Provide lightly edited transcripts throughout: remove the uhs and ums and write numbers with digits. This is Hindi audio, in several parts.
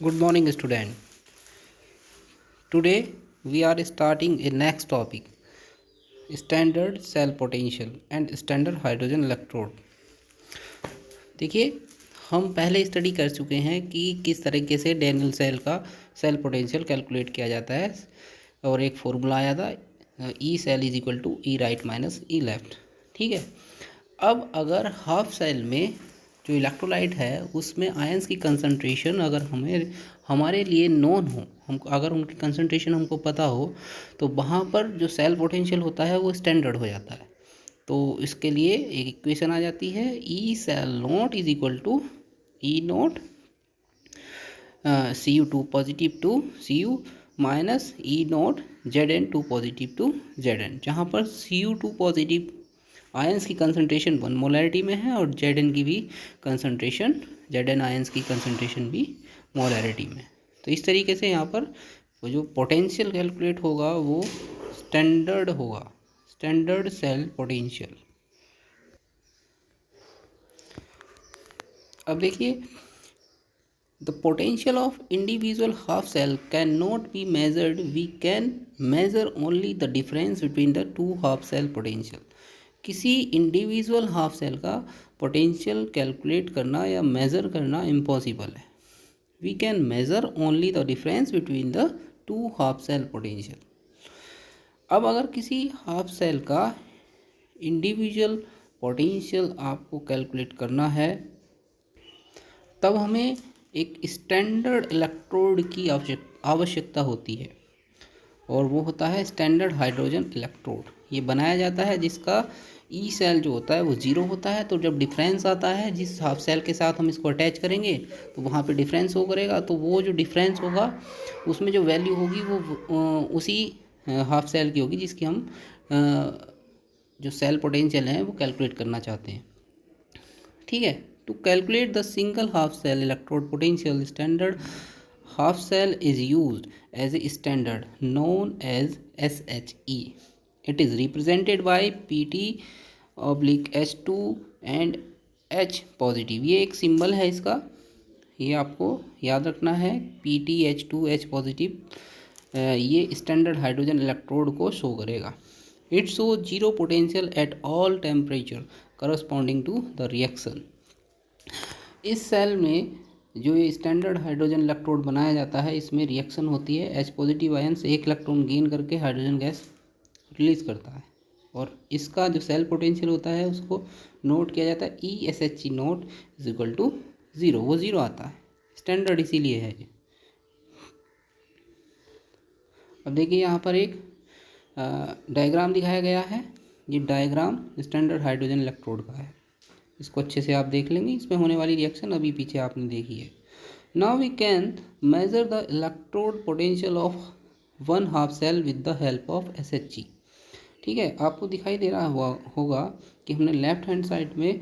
Good morning, student. Today we are starting a next topic: standard cell potential and standard hydrogen electrode. देखिए, हम पहले स्टडी कर चुके हैं कि किस तरीके से डैनियल सेल का सेल पोटेंशियल कैलकुलेट किया जाता है और एक फॉर्मूला आया था E cell is equal to E right minus E left. ठीक है. अब अगर हाफ सेल में जो इलेक्ट्रोलाइट है उसमें आयंस की कंसंट्रेशन अगर हमारे लिए नोन हो, हमको अगर उनकी कंसंट्रेशन हमको पता हो, तो वहाँ पर जो सेल पोटेंशियल होता है वो स्टैंडर्ड हो जाता है. तो इसके लिए एक इक्वेशन आ जाती है E cell naught is equal to E naught C U two positive to C U minus E naught Z N two positive to Z N, जहाँ पर C U two positive ions की कंसंट्रेशन 1 मोलैरिटी में है और जेड एन की भी कंसंट्रेशन, जेड एन आयंस की कंसंट्रेशन भी मोलैरिटी में. तो इस तरीके से यहाँ पर वो जो पोटेंशियल कैलकुलेट होगा वो स्टैंडर्ड होगा, स्टैंडर्ड सेल पोटेंशियल. अब देखिए, the potential of individual half cell can not be measured, we can measure only the difference between the two half cell potential. किसी इंडिविजुअल हाफ सेल का पोटेंशियल कैलकुलेट करना या मेज़र करना इम्पॉसिबल है. We can measure only the difference between the two half cell potential. अब अगर किसी हाफ सेल का इंडिविजुअल पोटेंशियल आपको कैलकुलेट करना है, तब हमें एक स्टैंडर्ड इलेक्ट्रोड की आवश्यकता होती है और वो होता है स्टैंडर्ड हाइड्रोजन इलेक्ट्रोड. ये बनाया जाता है जिसका ई सेल जो होता है वो ज़ीरो होता है. तो जब डिफरेंस आता है जिस हाफ सेल के साथ हम इसको अटैच करेंगे तो वहाँ पे डिफरेंस हो करेगा. तो वो जो डिफरेंस होगा उसमें जो वैल्यू होगी वो उसी हाफ सेल की होगी जिसकी हम जो सेल पोटेंशियल है वो कैलकुलेट करना चाहते हैं. ठीक है. To calculate the single half cell electrode potential, standard half cell is used as a standard known as SHE. It is represented by PT oblique H2 and H positive. ये एक सिंबल है इसका, ये आपको याद रखना है. PT H2 H पॉजिटिव ये स्टैंडर्ड हाइड्रोजन इलेक्ट्रोड को शो करेगा. It show zero potential at all temperature corresponding to the reaction. इस सेल में जो ये स्टैंडर्ड हाइड्रोजन इलेक्ट्रोड बनाया जाता है इसमें रिएक्शन होती है. एच पॉजिटिव आयन से एक इलेक्ट्रॉन गेन करके हाइड्रोजन गैस रिलीज करता है और इसका जो सेल पोटेंशियल होता है उसको नोट किया जाता है E S H E naught is equal to zero. वो ज़ीरो आता है, स्टैंडर्ड इसीलिए है ये. अब देखिए यहाँ पर एक डायग्राम दिखाया गया है. ये डायग्राम स्टैंडर्ड हाइड्रोजन इलेक्ट्रोड का है. इसको अच्छे से आप देख लेंगे, इसमें होने वाली रिएक्शन अभी पीछे आपने देखी है. Now we can measure the electrode potential of one half cell with the help of SHE. ठीक है. आपको दिखाई दे रहा होगा कि हमने लेफ्ट हैंड साइड में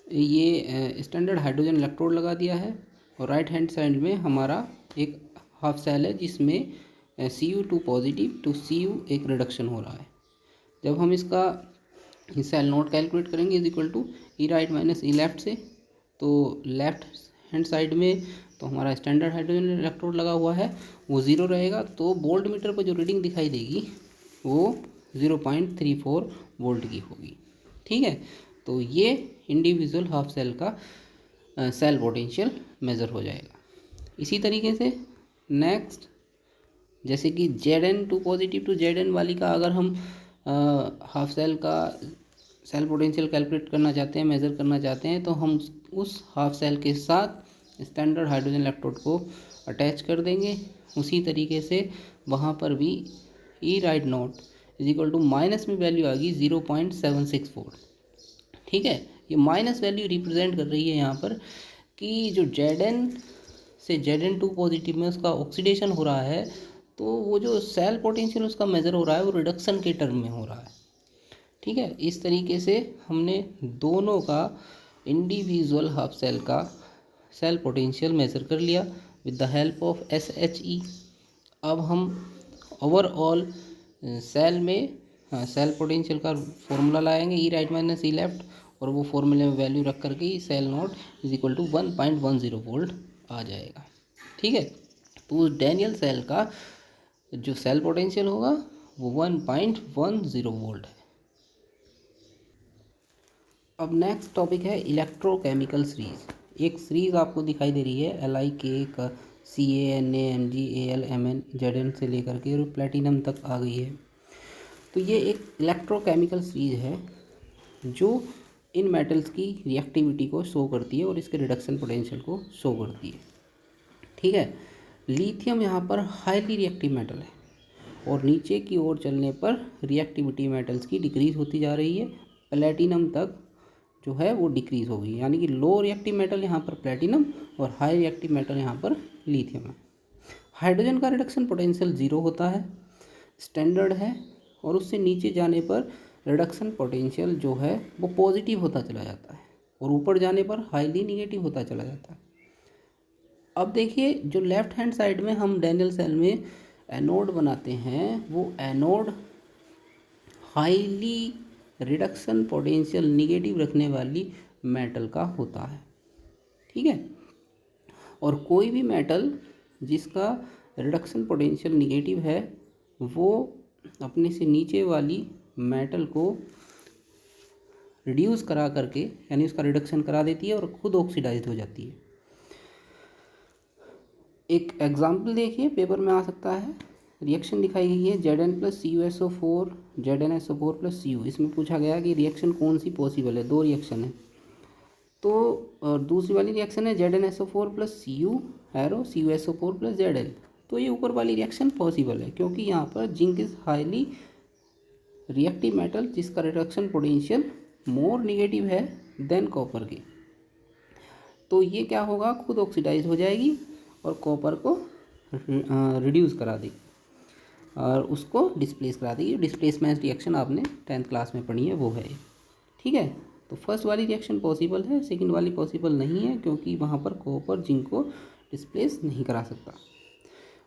ये स्टैंडर्ड हाइड्रोजन इलेक्ट्रोड लगा दिया है और राइट हैंड साइड में हमारा एक हाफ सेल है जिसमें Cu2 पॉजिटिव टू Cu एक रिडक्शन हो रहा है. जब हम इसका सेल नोट कैलकुलेट करेंगे is equal to E right minus E left से, तो लेफ्ट हैंड साइड में तो हमारा स्टैंडर्ड हाइड्रोजन इलेक्ट्रोड लगा हुआ है वो ज़ीरो रहेगा. तो वोल्ट मीटर पर जो रीडिंग दिखाई देगी वो 0.34 वोल्ट की होगी. ठीक है. तो ये इंडिविजुअल हाफ सेल का सेल पोटेंशियल मेज़र हो जाएगा. इसी तरीके से नेक्स्ट, जैसे कि Zn2 पॉजिटिव टू Zn वाली का अगर हम हाफ सेल का सेल पोटेंशियल कैलकुलेट करना चाहते हैं, मेज़र करना चाहते हैं, तो हम उस हाफ सेल के साथ स्टैंडर्ड हाइड्रोजन इलेक्ट्रोड को अटैच कर देंगे. उसी तरीके से वहाँ पर भी E right naught is equal to minus में वैल्यू आ गई 0.764. ठीक है. ये माइनस वैल्यू रिप्रेजेंट कर रही है यहाँ पर कि जो Zn से Zn2 पॉजिटिव में उसका ऑक्सीडेशन हो रहा है, तो वो जो सेल पोटेंशियल उसका मेज़र हो रहा है वो रिडक्शन के टर्म में हो रहा है. ठीक है. इस तरीके से हमने दोनों का इंडिविजुअल हाफ सेल का सेल पोटेंशियल मेज़र कर लिया with the help of SHE. अब हम ओवरऑल सेल में सेल पोटेंशियल का फॉर्मूला लाएंगे E right minus E left और वो फॉर्मूले में वैल्यू रख करके ही cell naught is equal to 1.10 volt आ जाएगा। ठीक है, तो उस डैनियल सेल का जो सेल पोटेंशियल होगा वो 1.10 वोल्ट है। अब नेक्स्ट टॉपिक है इलेक्ट्रोकेमिकल सीरीज। एक सीरीज आपको दिखाई दे रही है LIK का CANAMGALMN ZN से लेकर के और प्लेटिनम तक आ गई है। तो ये एक इलेक्ट्रोकेमिकल सीरीज है जो इन मेटल्स की रिएक्टिविटी को शो करती है और इसके रिडक्शन पोटेंशियल को शो करती है। ठीक है, लिथियम यहाँ पर हाईली रिएक्टिव मेटल है और नीचे की ओर चलने पर रिएक्टिविटी मेटल्स की डिक्रीज होती जा रही है। प्लेटिनम तक जो है वो डिक्रीज हो गई, यानी कि लो रिएक्टिव मेटल यहाँ पर प्लेटिनम और हाई रिएक्टिव मेटल यहाँ पर लिथियम है। हाइड्रोजन का रिडक्शन पोटेंशियल 0 होता है, स्टैंडर्ड है, और उससे नीचे जाने पर रिडक्शन पोटेंशियल जो है वो पॉजिटिव होता चला जाता है और ऊपर जाने पर हाईली निगेटिव होता चला जाता है। अब देखिए, जो लेफ्ट हैंड साइड में हम डैनियल सेल में एनोड बनाते हैं वो anode highly reduction potential negative रखने वाली मेटल का होता है। ठीक है, और कोई भी मेटल जिसका रिडक्शन पोटेंशियल निगेटिव है वो अपने से नीचे वाली मेटल को रिड्यूस करा करके, यानी उसका रिडक्शन करा देती है और खुद ऑक्सीडाइज हो जाती है। एक एग्जाम्पल देखिए, पेपर में आ सकता है। रिएक्शन दिखाई गई है Zn plus CuSO4 ZnSO4 plus Cu। इसमें पूछा गया कि रिएक्शन कौन सी पॉसिबल है, दो रिएक्शन है। तो दूसरी वाली रिएक्शन है ZnSO4 plus Cu arrow CuSO4 plus Zn। तो ये ऊपर वाली रिएक्शन पॉसिबल है क्योंकि यहाँ पर zinc is highly reactive metal जिसका रिडक्शन पोटेंशियल मोर निगेटिव है देन कॉपर की। तो ये क्या होगा, खुद ऑक्सीडाइज हो जाएगी और कॉपर को रिड्यूस करा देगी और उसको डिस्प्लेस करा देगी। डिस्प्लेसमेंट रिएक्शन आपने 10th क्लास में पढ़ी है, वो है। ठीक है, तो फर्स्ट वाली रिएक्शन पॉसिबल है, सेकंड वाली पॉसिबल नहीं है क्योंकि वहाँ पर कॉपर जिंक को डिस्प्लेस नहीं करा सकता।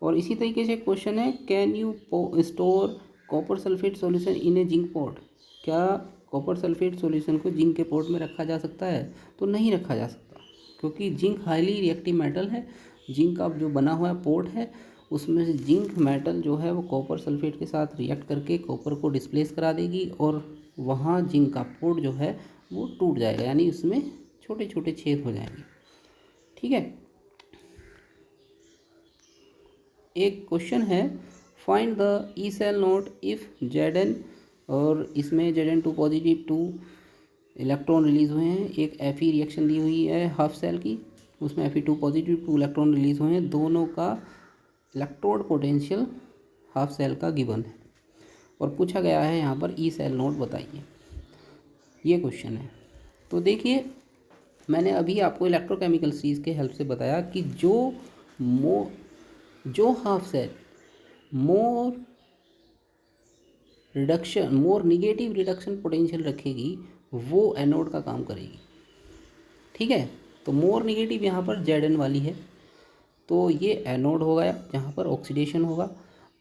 और इसी तरीके से क्वेश्चन है, can you store copper sulphate solution in A zinc pot. क्या कॉपर सल्फेट सॉल्यूशन को जिंक के पॉट में रखा जा सकता है? तो नहीं रखा जा सकता क्योंकि जिंक हाईली रिएक्टिव मेटल है। जिंक का जो बना हुआ पॉट है उसमें से जिंक मेटल जो है वो कॉपर सल्फेट के साथ रिएक्ट करके कॉपर को डिस्प्लेस करा देगी और वहाँ जिंक का पॉट जो है वो टूट जाएगा, यानी उसमें छोटे छोटे छेद हो जाएंगे। ठीक है, एक क्वेश्चन है, find the E cell naught if Zn, और इसमें Zn2 पॉजिटिव 2 इलेक्ट्रॉन रिलीज हुए हैं। एक Fe रिएक्शन दी हुई है हाफ सेल की, उसमें Fe2 पॉजिटिव 2 इलेक्ट्रॉन रिलीज हुए हैं। दोनों का इलेक्ट्रोड पोटेंशियल हाफ सेल का गिवन है और पूछा गया है यहाँ पर ई सेल नोट बताइए, ये क्वेश्चन है। तो देखिए, मैंने अभी आपको इलेक्ट्रोकेमिकल सीरीज के हेल्प से बताया कि जो हाफ सेल मोर निगेटिव रिडक्शन पोटेंशियल रखेगी वो एनोड का काम करेगी। ठीक है, तो मोर निगेटिव यहाँ पर Zn वाली है, तो ये एनोड होगा जहाँ पर ऑक्सीडेशन होगा,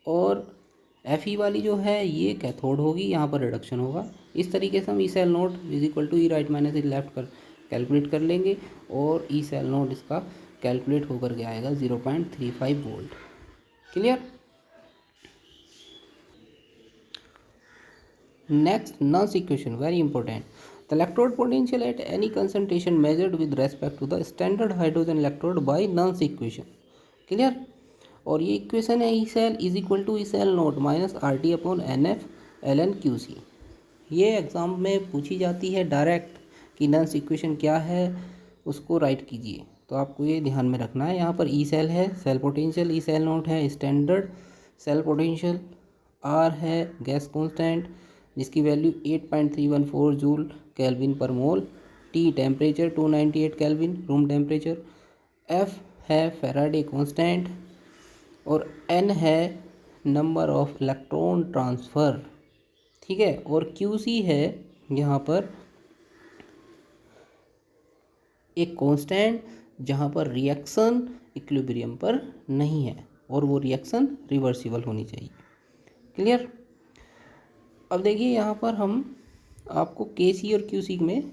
और Fe वाली जो है ये कैथोड होगी, यहाँ पर रिडक्शन होगा। इस तरीके से हम E cell naught is equal to E right minus E left कर कैलकुलेट कर लेंगे और ई सेल नोट इसका कैलकुलेट होकर के आएगा 0.35 वोल्ट। क्लियर? नेक्स्ट, नॉन्स equation, very important. The electrode potential at any concentration measured with respect to the standard hydrogen electrode by Nernst equation. Clear? और ये इक्वेशन है E cell is equal to E cell naught minus RT upon NF ln QC। ये एग्ज़ाम में पूछी जाती है डायरेक्ट कि नर्न्स इक्वेशन क्या है, उसको राइट कीजिए। तो आपको ये ध्यान में रखना है, यहाँ पर ई सेल है, cell potential E cell naught है, स्टैंडर्ड सेल पोटेंशियल, R है गैस कॉन्स्टेंट जिसकी value 8.314 joule kelvin per mole, T temperature 298 kelvin room temperature, F है फैराडे कांस्टेंट और N है नंबर ऑफ इलेक्ट्रॉन ट्रांसफ़र। ठीक है, और QC है यहाँ पर एक कांस्टेंट जहाँ पर रिएक्शन इक्विलिब्रियम पर नहीं है और वो रिएक्शन रिवर्सिबल होनी चाहिए। क्लियर? अब देखिए, यहाँ पर हम आपको KC और QC में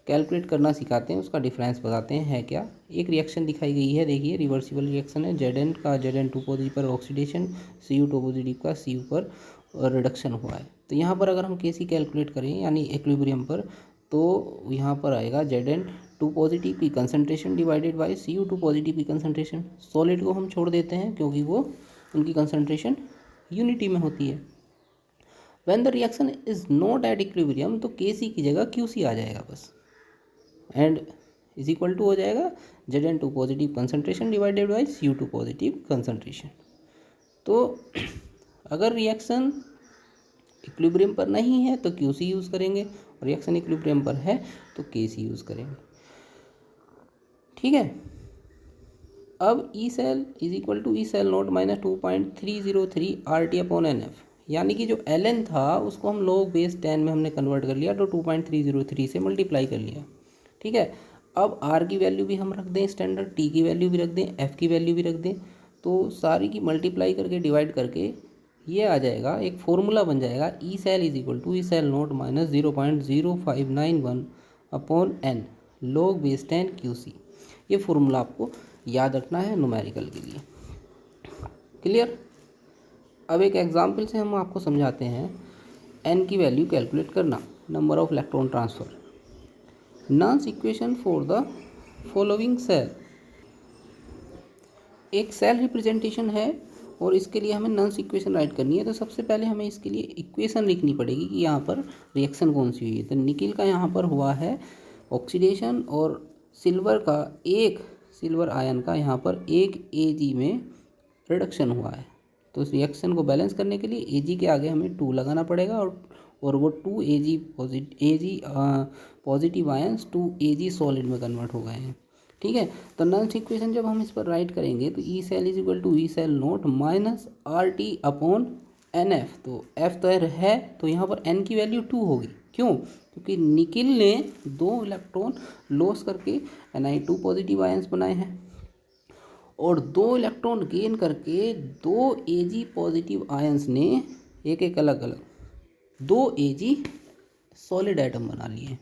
कैलकुलेट करना सिखाते हैं, उसका डिफरेंस बताते हैं है क्या। एक रिएक्शन दिखाई गई है, देखिए रिवर्सिबल रिएक्शन है। Zn का Zn2 पॉजिटिव पर ऑक्सीडेशन, Cu2 पॉजिटिव का Cu पर रिडक्शन हुआ है। तो यहाँ पर अगर हम Kc कैलकुलेट करें यानी इक्विलिब्रियम पर, तो यहाँ पर आएगा Zn2 पॉजिटिव की concentration divided by Cu2 positive की कंसनट्रेशन। सॉलिड को हम छोड़ देते हैं क्योंकि वो उनकी कंसनट्रेशन यूनिटी में होती है। When the reaction is not at equilibrium, तो Kc की जगह Qc आ जाएगा बस, एंड इज इक्वल टू हो जाएगा Zn2 positive concentration divided by Cu2 positive concentration. तो अगर रिएक्शन इक्विलिब्रियम पर नहीं है तो Qc यूज़ करेंगे, और रिएक्शन इक्विलिब्रियम पर है तो Kc यूज़ करेंगे। ठीक है। अब E cell is equal to E cell naught minus 2.303 RT upon NF, यानी कि जो Ln था उसको हम log बेस 10 में हमने कन्वर्ट कर लिया, तो 2.303 से मल्टीप्लाई कर लिया। ठीक है। अब R की वैल्यू भी हम रख दें स्टैंडर्ड, T की वैल्यू भी रख दें, F की वैल्यू भी रख दें, तो सारी की मल्टीप्लाई करके डिवाइड करके ये आ जाएगा, एक फॉर्मूला बन जाएगा E cell is equal to E cell naught minus 0.0591 upon n log base 10 QC। ये फॉर्मूला आपको याद रखना है न्यूमेरिकल के लिए। क्लियर। अब एक एग्जांपल से हम आपको समझाते हैं n की वैल्यू कैलकुलेट करना, नंबर ऑफ इलेक्ट्रॉन ट्रांसफ़र। नॉन्स equation for the following cell. एक सेल रिप्रेजेंटेशन है और इसके लिए हमें नॉन्स इक्वेशन राइट करनी है। तो सबसे पहले हमें इसके लिए इक्वेशन लिखनी पड़ेगी कि यहाँ पर रिएक्शन कौन सी हुई है। तो निकिल का यहाँ पर हुआ है ऑक्सीडेशन, और सिल्वर आयन का यहाँ पर 1 Ag में रिडक्शन हुआ है। तो इस रिएक्शन को बैलेंस करने के लिए Ag के आगे हमें 2 लगाना पड़ेगा, और वो 2 Ag positive ions 2 Ag solid में कन्वर्ट हो गए हैं। ठीक है। तो नॉन्स इक्वेशन जब हम इस पर राइट करेंगे तो E cell is equal to E cell naught minus RT upon NF। तो F तो है, तो यहाँ पर N की वैल्यू 2 होगी। क्यों? क्योंकि निकिल ने 2 इलेक्ट्रॉन लॉस करके Ni2 पॉजिटिव आयंस बनाए हैं, और 2 इलेक्ट्रॉन गेन करके 2 Ag पॉजिटिव आयंस ने एक एक अलग अलग 2 Ag सॉलिड एटम बना लिए।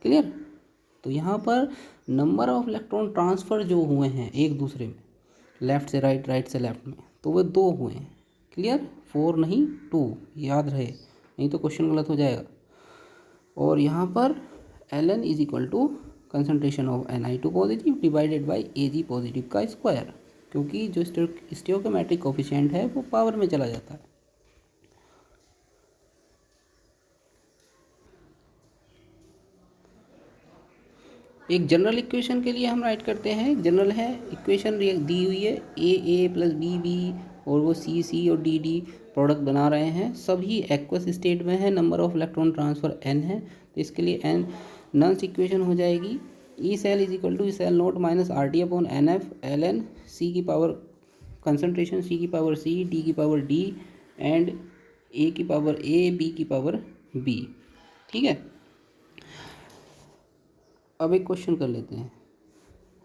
क्लियर। तो यहाँ पर नंबर ऑफ इलेक्ट्रॉन ट्रांसफ़र जो हुए हैं एक दूसरे में, लेफ़्ट से राइट, राइट से लेफ़्ट में, तो वो 2 हुए हैं। क्लियर। 4 नहीं 2, याद रहे, नहीं तो क्वेश्चन गलत हो जाएगा। और यहाँ पर Ln is equal to concentration of Ni2 positive divided by Ag positive का स्क्वायर, क्योंकि जो स्टोइकोमेट्रिक कोफिशिएंट है वो पावर में चला जाता है। एक जनरल इक्वेशन के लिए हम राइट करते हैं, जनरल है इक्वेशन दी हुई है A प्लस B और वो C और D प्रोडक्ट बना रहे हैं, सभी एक्वस स्टेट में है, number of electron transfer n है। तो इसके लिए n नॉन्स इक्वेशन हो जाएगी E cell is equal to E cell naught minus RT upon NF Ln C की पावर कंसनट्रेशन, C की पावर C, D की पावर D एंड A की पावर A, B की पावर B। ठीक है। अब एक क्वेश्चन कर लेते हैं।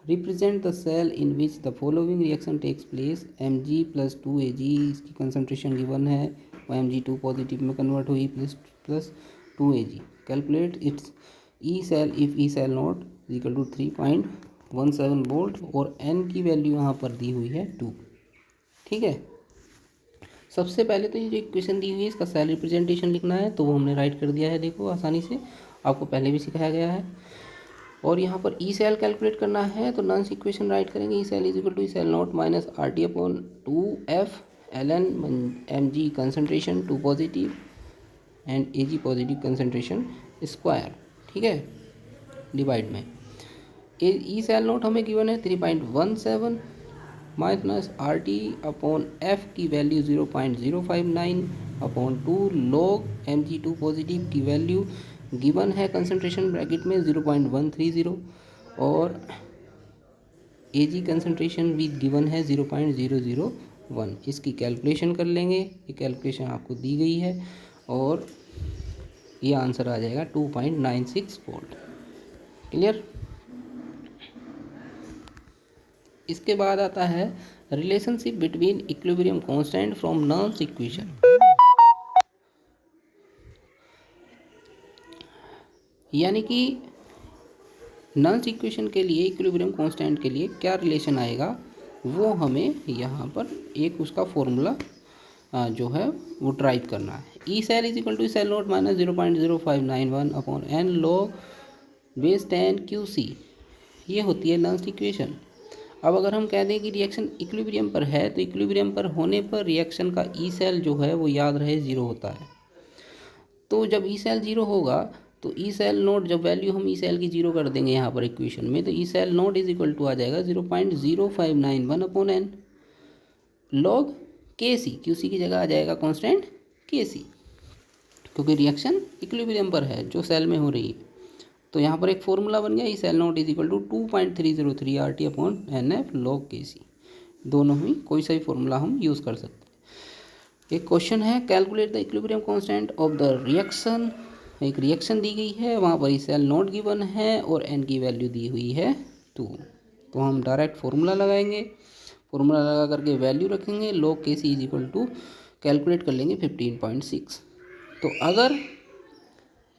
Represent the cell in which the following reaction takes place. Mg plus 2 Ag, इसकी कंसनट्रेशन गिवन है, और Mg2 पॉजिटिव में कन्वर्ट हुई plus 2 Ag। Calculate its E cell if E cell naught equal to 3.17 volt, और n की वैल्यू यहाँ पर दी हुई है 2। ठीक है। सबसे पहले तो ये जो इक्वेशन दी हुई है इसका सेल रिप्रेजेंटेशन लिखना है, तो वो हमने राइट कर दिया है, देखो आसानी से, आपको पहले भी सिखाया गया है। और यहाँ पर ई सेल कैलकुलेट करना है, तो नॉन्स इक्वेशन राइट करेंगे, E cell is equal to E cell naught minus RT upon 2F Ln Mg concentration 2 positive and Ag positive concentration square. ठीक है। डिवाइड में ई सेल नॉट हमें गिवन है 3.17 माइनस RT अपॉन F की value 0.059 upon 2 log Mg2 positive की वैल्यू गिवन है कंसंट्रेशन ब्रैकेट में 0.130, और Ag कंसंट्रेशन भी गिवन है 0.001। इसकी कैलकुलेशन कर लेंगे, ये कैलकुलेशन आपको दी गई है, और ये आंसर आ जाएगा 2.96 वोल्ट। क्लियर। इसके बाद आता है relationship between equilibrium constant from नॉन्स इक्वेशन। यानी कि नल्स इक्वेशन के लिए इक्विलिब्रियम कांस्टेंट के लिए क्या रिलेशन आएगा वो हमें यहाँ पर एक उसका फॉर्मूला जो है वो ड्राइव करना है। E cell is equal to cell naught minus 0.0591 upon N log base 10 Q C, ये होती है नल्स इक्वेशन। अब अगर हम कह दें कि रिएक्शन इक्विलिब्रियम पर है तो इक्विलिब्रियम पर होने पर रिएक्शन का ई सेल जो है वो याद रहे ज़ीरो होता है। तो जब ई सेल ज़ीरो होगा तो ई सेल नोट, जब वैल्यू हम ई सेल की ज़ीरो कर देंगे यहाँ पर इक्वेशन में, तो E cell naught is equal to आ जाएगा 0.0591 अपॉन एन लॉग के सी, क्यू सी की जगह आ जाएगा कांस्टेंट के सी, क्योंकि रिएक्शन इक्विलिब्रियम पर है जो सेल में हो रही है। तो यहाँ पर एक फॉर्मूला बन गया, E cell naught is equal to 2.303 R T upon N F log K C. दोनों ही कोई सा भी फॉर्मूला हम यूज़ कर सकते हैं। एक क्वेश्चन है, calculate the equilibrium constant of the reaction. एक रिएक्शन दी गई है, वहाँ पर ई सेल नोट गिवन है और एन की वैल्यू दी हुई है 2। तो हम डायरेक्ट फॉर्मूला लगाएंगे, फॉर्मूला लगा करके वैल्यू रखेंगे, log K C is equal to calculate कर लेंगे 15.6। तो अगर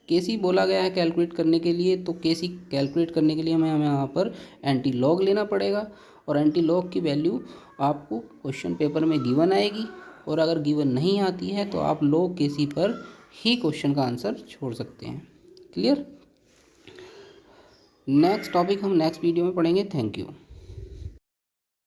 के सी बोला गया है कैलकुलेट करने के लिए, तो के सी कैलकुलेट करने के लिए हमें यहाँ पर एंटी लॉग लेना पड़ेगा, और एंटी लॉग की वैल्यू आपको क्वेश्चन पेपर में गिवन आएगी, और अगर गिवन नहीं आती है तो आप लॉग के सी पर ही क्वेश्चन का आंसर छोड़ सकते हैं। क्लियर। नेक्स्ट टॉपिक हम नेक्स्ट वीडियो में पढ़ेंगे। Thank you.